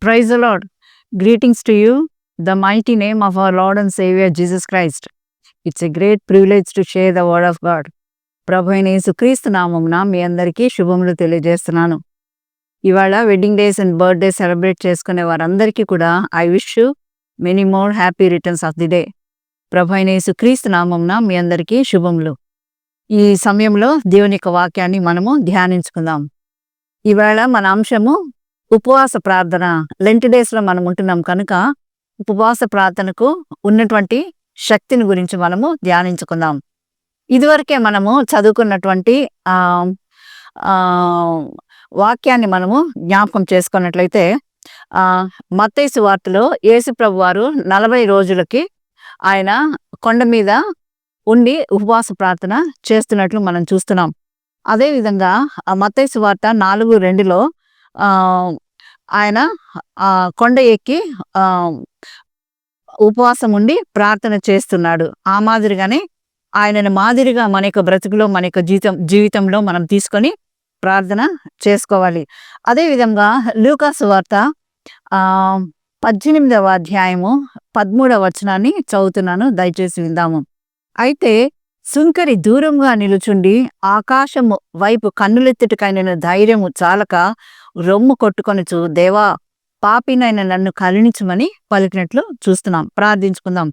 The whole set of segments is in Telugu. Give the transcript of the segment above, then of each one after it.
Praise the Lord. Greetings to you, the mighty name of our Lord and Savior Jesus Christ. It's a great privilege to share the word of God. ప్రభు అయిన యేసుక్రీస్తు నామమున మీ అందరికీ శుభములు తెలియజేస్తున్నాను. ఇవాళ wedding days and birthday celebrate చేసుకునే వారందరికీ కూడా I wish you many more happy returns of the day. ప్రభు అయిన యేసుక్రీస్తు నామమున మీ అందరికీ శుభములు. ఈ సమయంలో దేవుని యొక్క వాక్యాన్ని మనము ధ్యానించుకుందాం. ఇవాళ మన అంశము ఉపవాస ప్రార్థన. లెంట్ డేస్లో మనం ఉంటున్నాం కనుక ఉపవాస ప్రార్థనకు ఉన్నటువంటి శక్తిని గురించి మనము ధ్యానించుకుందాం. ఇదివరకే మనము చదువుకున్నటువంటి వాక్యాన్ని మనము జ్ఞాపకం చేసుకున్నట్లయితే మత్తయి సువార్తలో యేసుప్రభు వారు 40 రోజులకి ఆయన కొండ మీద ఉండి ఉపవాస ప్రార్థన చేస్తున్నట్లు మనం చూస్తున్నాం. అదేవిధంగా మత్తయి సువార్త 4:2లో ఆయన కొండ ఎక్కి ఉపవాసం ఉండి ప్రార్థన చేస్తున్నాడు. ఆ మాదిరిగానే ఆయనను మాదిరిగా మన యొక్క బ్రతుకులో మన యొక్క జీవితంలో మనం తీసుకొని ప్రార్థన చేసుకోవాలి. అదేవిధంగా లూకా సువార్త 18వ అధ్యాయము 13వ వచనాన్ని చదువుతున్నాను, దయచేసి విందాము. అయితే సుంకరి దూరంగా నిలుచుండి ఆకాశము వైపు కన్నులెత్తుటకైన ధైర్యము చాలక రొమ్ము కొట్టుకొనుచు, దేవా పాపినైన నన్ను కరుణించమని పలికినట్లు చూస్తున్నాం. ప్రార్థించుకుందాం.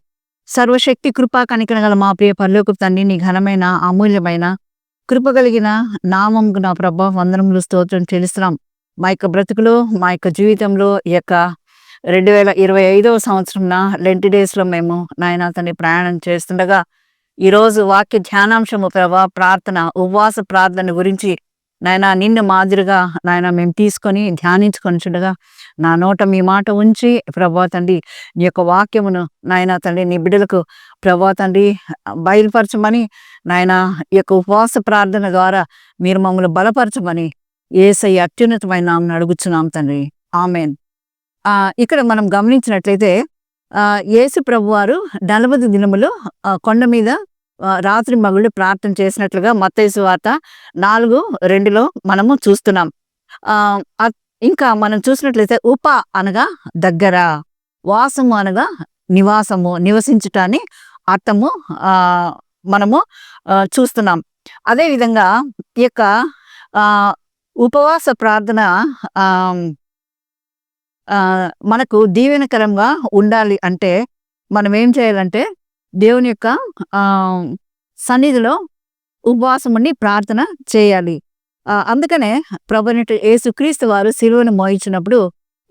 సర్వశక్తి కృపా కనికరం గల మా ప్రియ పరలోకపు తండ్రి, నీ ఘనమైన అమూల్యమైన కృపగలిగిన నామముకు నా ప్రభా వందనములు స్తోత్రం చెల్లిస్తున్నాం. మా యొక్క బ్రతుకులో మా యొక్క జీవితంలో ఈ యొక్క 2025వ సంవత్సరంన లెంట్ డేస్లో మేము నాయన తండ్రి ప్రయాణం చేస్తుండగా ఈరోజు వాక్య ధ్యానాంశము ప్రభా ప్రార్థన, ఉపవాస ప్రార్థన గురించి నాయన నిన్ను మాదిరిగా నాయన మేము తీసుకొని ధ్యానించుకొని చూడగా నా నోట మీ మాట ఉంచి ప్రభా తండ్రి నీ యొక్క వాక్యమును నాయన తండ్రి నీ బిడ్డలకు ప్రభా తండ్రి బయలుపరచమని నాయన ఈ యొక్క ఉపవాస ప్రార్థన ద్వారా మీరు మమ్మల్ని బలపరచమని యేసయ్య అత్యున్నతమైన నామమున అడుగుచున్నాం తండ్రి, ఆమేన్. ఇక్కడ మనం గమనించినట్లయితే యేసు ప్రభు వారు 40 దినములు కొండ మీద రాత్రి మగుళ్ళు ప్రార్థన చేసినట్లుగా మత్తయి సువార్త 4:2లో మనము చూస్తున్నాం. ఇంకా మనం చూసినట్లయితే ఉప అనగా దగ్గర, వాసము అనగా నివాసము, నివసించుటాన్ని అర్థము మనము చూస్తున్నాం. అదేవిధంగా ఈ యొక్క ఉపవాస ప్రార్థన మనకు దీవెనకరంగా ఉండాలి అంటే మనం ఏం చేయాలంటే దేవుని యొక్క సన్నిధిలో ఉపవాసం ఉండి ప్రార్థన చేయాలి. అందుకనే ప్రభువైన యేసుక్రీస్తు వారు సిలువను మోయించినప్పుడు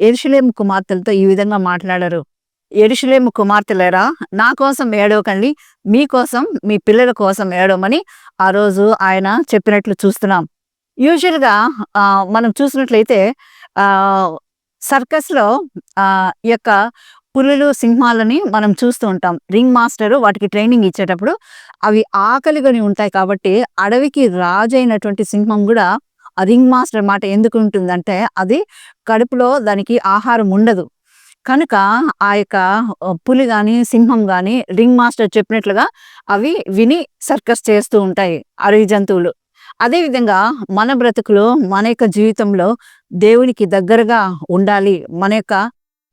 యెరూషలేము కుమార్తెలతో ఈ విధంగా మాట్లాడారు. యెరూషలేము కుమార్తెలారా, నా కోసం ఏడవకండి, మీకోసం మీ పిల్లల కోసం ఏడవమని ఆ రోజు ఆయన చెప్పినట్లు చూస్తున్నాం. యూజువల్గా మనం చూసినట్లయితే సర్కస్లో ఈ యొక్క పులులు, సింహాలని మనం చూస్తూ ఉంటాం. రింగ్ మాస్టర్ వాటికి ట్రైనింగ్ ఇచ్చేటప్పుడు అవి ఆకలిగొని ఉంటాయి కాబట్టి అడవికి రాజైనటువంటి సింహం కూడా ఆ రింగ్ మాస్టర్ మాట ఎందుకు ఉంటుందంటే అది కడుపులో దానికి ఆహారం ఉండదు కనుక ఆ యొక్క పులి కానీ సింహం కానీ రింగ్ మాస్టర్ చెప్పినట్లుగా అవి విని సర్కస్ చేస్తూ ఉంటాయి అడవి జంతువులు. అదేవిధంగా మన బ్రతుకులో మన యొక్క జీవితంలో దేవునికి దగ్గరగా ఉండాలి. మన యొక్క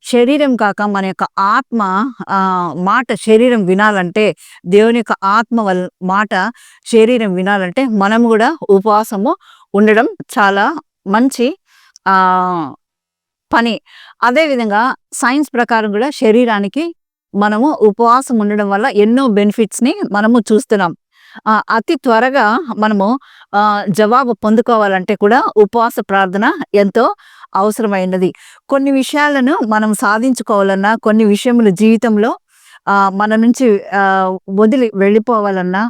శరీరం కాక మన యొక్క ఆత్మ మాట శరీరం వినాలంటే, దేవుని యొక్క ఆత్మ మాట శరీరం వినాలంటే మనం కూడా ఉపవాసము ఉండడం చాలా మంచి పని. అదేవిధంగా సైన్స్ ప్రకారం కూడా శరీరానికి మనము ఉపవాసం ఉండడం వల్ల ఎన్నో బెనిఫిట్స్ని మనము చూస్తున్నాం. అతి త్వరగా మనము జవాబు పొందుకోవాలంటే కూడా ఉపవాస ప్రార్థన ఎంతో అవసరమైనది. కొన్ని విషయాలను మనం సాధించుకోవాలన్నా, కొన్ని విషయములు జీవితంలో మన నుంచి వదిలి వెళ్ళిపోవాలన్నా,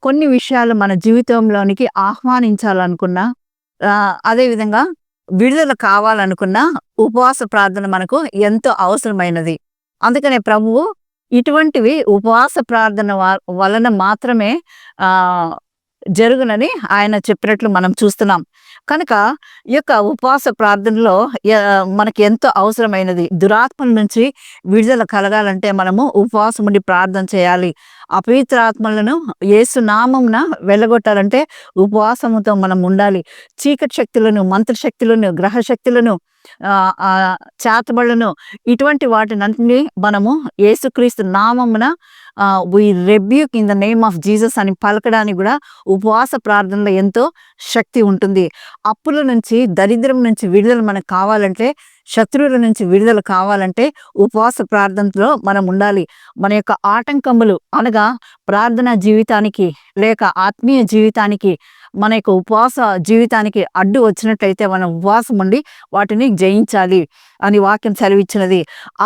కొన్ని విషయాలు మన జీవితంలోనికి ఆహ్వానించాలనుకున్నా, అదేవిధంగా విడుదల కావాలనుకున్నా ఉపవాస ప్రార్థన మనకు ఎంతో అవసరమైనది. అందుకనే ప్రభువు ఇటువంటివి ఉపవాస ప్రార్థన వలన మాత్రమే జరుగునని ఆయన చెప్పినట్లు మనం చూస్తున్నాం. కనుక ఈ యొక్క ఉపవాస ప్రార్థనలో మనకి ఎంతో అవసరమైనది. దురాత్మల నుంచి విడుదల కలగాలంటే మనము ఉపవాసం ఉండి ప్రార్థన చేయాలి. అపవిత్ర ఆత్మలను యేసు నామమున వెళ్ళగొట్టాలంటే ఉపవాసముతో మనం ఉండాలి. చీకటి శక్తులను, మంత్రశక్తులను, గ్రహ శక్తులను, చేతబడులను, ఇటువంటి వాటినన్నిటిని మనము యేసుక్రీస్తు నామమున we rebuke in the name of Jesus అని పలకడానికి కూడా ఉపవాస ప్రార్థనలో ఎంతో శక్తి ఉంటుంది. అప్పుల నుంచి, దరిద్రం నుంచి విడుదల మనకు కావాలంటే, శత్రువుల నుంచి విడుదల కావాలంటే ఉపవాస ప్రార్థనలో మనం ఉండాలి. మన యొక్క ఆటంకములు అనగా ప్రార్థనా జీవితానికి లేక ఆత్మీయ జీవితానికి, మన యొక్క ఉపవాస జీవితానికి అడ్డు వచ్చినట్లయితే మనం ఉపవాసం ఉండి వాటిని జయించాలి అని వాక్యం సెలవిచ్చినది.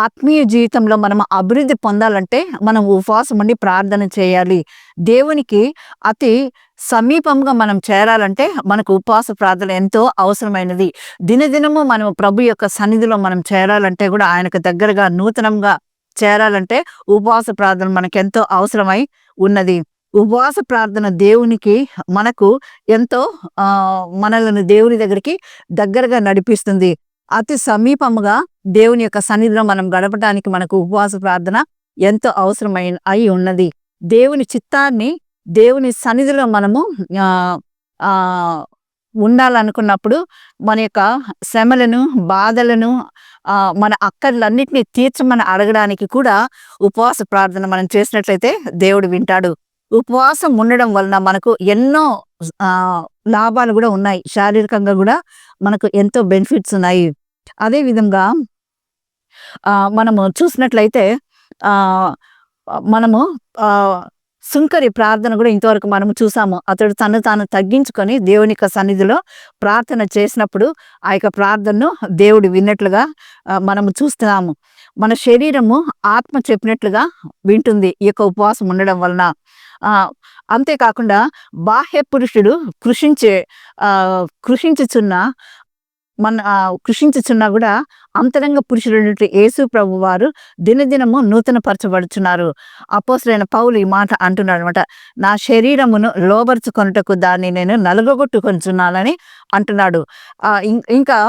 ఆత్మీయ జీవితంలో మనం అభివృద్ధి పొందాలంటే మనం ఉపవాసం ఉండి ప్రార్థన చేయాలి. దేవునికి అతి సమీపంగా మనం చేరాలంటే మనకు ఉపవాస ప్రార్థన ఎంతో అవసరమైనది. దినదినము మనం ప్రభు యొక్క సన్నిధిలో మనం చేరాలంటే కూడా ఆయనకు దగ్గరగా నూతనంగా చేరాలంటే ఉపవాస ప్రార్థన మనకెంతో అవసరమై ఉన్నది. ఉపవాస ప్రార్థన దేవునికి మనకు ఎంతో మనలను దేవుని దగ్గరికి దగ్గరగా నడిపిస్తుంది. అతి సమీపముగా దేవుని యొక్క సన్నిధిలో మనం గడపడానికి మనకు ఉపవాస ప్రార్థన ఎంతో అయి ఉన్నది. దేవుని చిత్తాన్ని, దేవుని సన్నిధిలో మనము ఉండాలనుకున్నప్పుడు మన యొక్క శ్రమలను, బాధలను, మన అక్కర్లన్నిటినీ తీర్చమని అడగడానికి కూడా ఉపవాస ప్రార్థన మనం చేసినట్లయితే దేవుడు వింటాడు. ఉపవాసం ఉండడం వలన మనకు ఎన్నో లాభాలు కూడా ఉన్నాయి. శారీరకంగా కూడా మనకు ఎంతో బెనిఫిట్స్ ఉన్నాయి. అదేవిధంగా మనము చూసినట్లయితే మనము సుంకరి ప్రార్థన కూడా ఇంతవరకు మనము చూసాము. అతడు తను తాను తగ్గించుకొని దేవుని యొక్క సన్నిధిలో ప్రార్థన చేసినప్పుడు ఆ యొక్క ప్రార్థనను దేవుడు విన్నట్లుగా మనము చూస్తున్నాము. మన శరీరము ఆత్మ చెప్పినట్లుగా వింటుంది ఈ యొక్క ఉపవాసం ఉండడం వలన. అంతేకాకుండా బాహ్య పురుషుడు కృషించుచున్నా కూడా అంతరంగ పురుషుడు యేసు ప్రభు వారు దినదినము నూతన పరచబడుచున్నారు. అపోస్తలుడైన పౌలు ఈ మాట అంటున్నాడు అనమాట. నా శరీరమును లోబరుచుకొనుటకు దాన్ని నేను నలుగొట్టుకొనుచున్నానని అంటున్నాడు. ఇంకా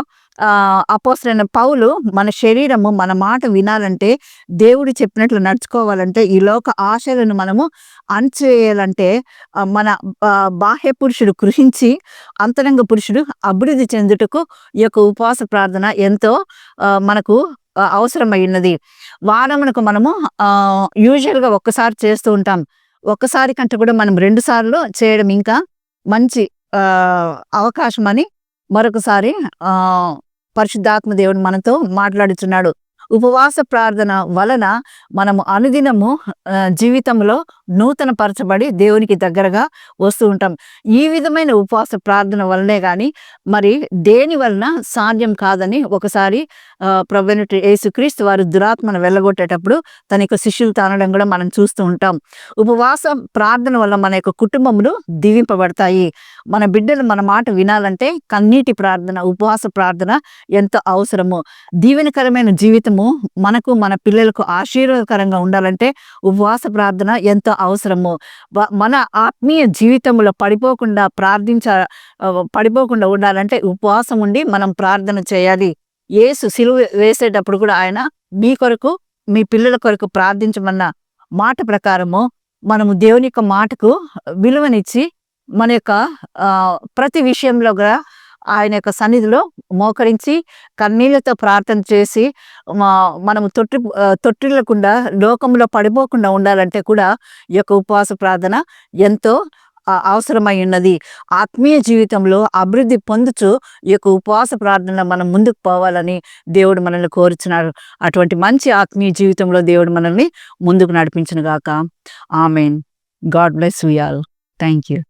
అపోస్తలుడైన పౌలు మన శరీరము మన మాట వినాలంటే, దేవుడు చెప్పినట్లు నడుచుకోవాలంటే, ఈ లోక ఆశలను మనము అణచివేయాలంటే మన బాహ్య పురుషుడు కృషించి అంతరంగ పురుషుడు అభివృద్ధి చెందుటకు ఈ యొక్క ఉపవాస ప్రార్థన ఎంతో మనకు అవసరమై ఉన్నది. వారమునకు మనము యూజువల్గా ఒక్కసారి చేస్తూ ఉంటాం. ఒక్కసారి కంటే కూడా మనం 2 సార్లు చేయడం ఇంకా మంచి అవకాశం అని మరొకసారి పరిశుద్ధాత్మ దేవుడు మనతో మాట్లాడుచున్నాడు. ఉపవాస ప్రార్థన వలన మనము అనుదినము జీవితంలో నూతన పరచబడి దేవునికి దగ్గరగా వస్తూ ఉంటాం. ఈ విధమైన ఉపవాస ప్రార్థన వలనే కానీ మరి దేని వలన సాధ్యం కాదని ఒకసారి ప్రభువైన యేసుక్రీస్తు వారు దురాత్మను వెళ్ళగొట్టేటప్పుడు తన యొక్క శిష్యులతో అనడం కూడా మనం చూస్తూ ఉంటాం. ఉపవాస ప్రార్థన వల్ల మన యొక్క కుటుంబములు దీవింపబడతాయి. మన బిడ్డలు మన మాట వినాలంటే కన్నీటి ప్రార్థన, ఉపవాస ప్రార్థన ఎంతో అవసరము. దీవెనకరమైన జీవితము మనకు, మన పిల్లలకు ఆశీర్వాదకరంగా ఉండాలంటే ఉపవాస ప్రార్థన ఎంతో అవసరము. మన ఆత్మీయ జీవితంలో పడిపోకుండా ఉండాలంటే ఉపవాసం ఉండి మనం ప్రార్థన చేయాలి. యేసు సిలువ వేసేటప్పుడు కూడా ఆయన మీ కొరకు, మీ పిల్లల కొరకు ప్రార్థించమన్న మాట ప్రకారము మనము దేవుని యొక్క మాటకు విలువనిచ్చి మన యొక్క ప్రతి విషయంలో కూడా ఆయన యొక్క సన్నిధిలో మోకరించి కన్నీళ్లతో ప్రార్థన చేసి మనము తొట్టిల్లకుండా లోకంలో పడిపోకుండా ఉండాలంటే కూడా ఈ యొక్క ఉపవాస ప్రార్థన ఎంతో అవసరమై ఉన్నది. ఆత్మీయ జీవితంలో అభివృద్ధి పొందుచు ఈ యొక్క ఉపవాస ప్రార్థన మనం ముందుకు పోవాలని దేవుడు మనల్ని కోరుచున్నాడు. అటువంటి మంచి ఆత్మీయ జీవితంలో దేవుడు మనల్ని ముందుకు నడిపించును గాక. Amen. God bless you all. Thank you.